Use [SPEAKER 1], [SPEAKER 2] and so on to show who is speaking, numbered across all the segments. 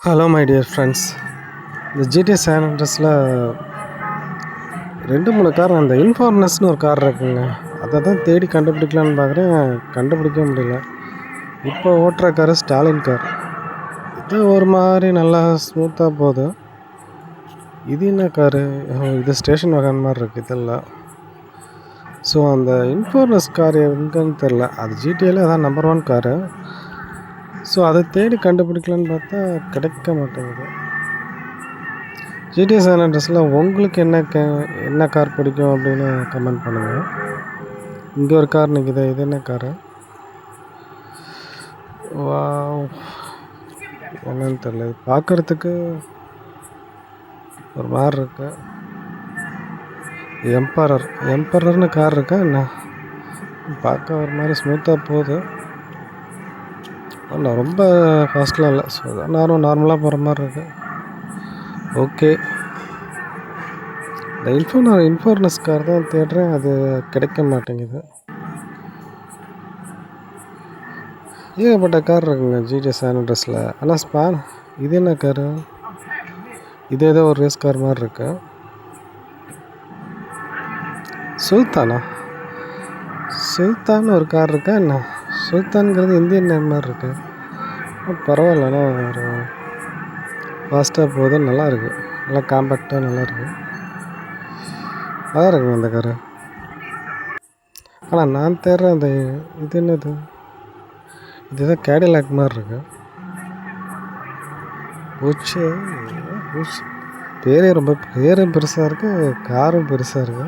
[SPEAKER 1] Hello my dear friends. இந்த GDS San அண்ட்ரஸில் 2-3 car, அந்த இன்ஃபார்னஸ்னு ஒரு கார் இருக்குங்க. அதை தான் தேடி கண்டுபிடிக்கலான்னு பார்க்குறேன், கண்டுபிடிக்க முடியல. இப்போ ஓட்டுற காரு ஸ்டாலின் கார். இது ஒரு மாதிரி நல்லா ஸ்மூத்தாக போகுது. இது என்ன காரு? இது ஸ்டேஷன் வேகன் மாதிரி இருக்குது இதெல்லாம். ஸோ அந்த இன்ஃபார்னஸ் கார் எங்கன்னு தெரில. அது ஜிடிஏல அதான் நம்பர் 1 காரு. ஸோ அதை தேடி கண்டுபிடிக்கலான்னு பார்த்தா கிடைக்க மாட்டேங்குது. ஜிடிஎஸ் சான் அண்ட்ரஸில் உங்களுக்கு என்ன கார் பிடிக்கும் அப்படின்னு கமெண்ட் பண்ணுங்கள். இங்கே ஒரு கார் நிற்குது. இது என்ன காரு? வாவ், என்னன்னு தெரியல. இது பார்க்குறதுக்கு ஒரு மாதிரி இருக்கு. எம்பரர்னு கார் இருக்கா என்ன? பார்க்க ஒரு மாதிரி ஸ்மூத்தாக போகுது. ஆனால் ரொம்ப ஃபாஸ்ட்லாம் இல்லை. ஸோ அதான் நார்மலாக போகிற மாதிரி இருக்கு. ஓகே, இந்த இன்ஃபார்னஸ் கார் தான் தேடுறேன், அது கிடைக்க மாட்டேங்குது. ஏகப்பட்ட கார் இருக்குங்க ஜிடிஎஸ் சான் அண்ட்ரஸில். ஆனால் இது என்ன காரு? இது ஏதோ ஒரு ரேஸ் கார் மாதிரி இருக்கு. சுல்தான் ஒரு கார் இருக்கா என்ன? சுல்தான்கிறது இந்தியன் நேம் மாதிரி இருக்கு. பரவாயில்ல, ஆனால் ஒரு ஃபாஸ்ட்டாக போகுது. நல்லா இருக்குது, நல்லா காம்பேக்டாக நல்லா இருக்குது. நல்லா இருக்குங்க இந்த காரு. ஆனால் நான் தேடுறேன் அந்த இது என்னது? இதுதான் கேடிலாக் மாதிரி இருக்கு. பூச்சி பேரும் பெருசாக இருக்குது, காரும் பெருசாக இருக்குது.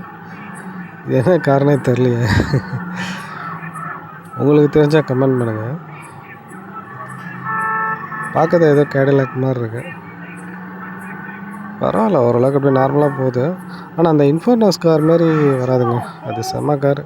[SPEAKER 1] இது என்ன காரணே தெரியலையே. உங்களுக்கு தெரிஞ்சால் கமெண்ட் பண்ணுங்கள். பார்க்கறது ஏதோ கேடிலாக் மாதிரி இருக்கு. பரவாயில்ல, ஓரளவுக்கு அப்படியே நார்மலாக போகுது. ஆனால் அந்த இன்ஃபார்னஸ் கார் மாதிரி வராதுங்க. அது செம்ம கார்.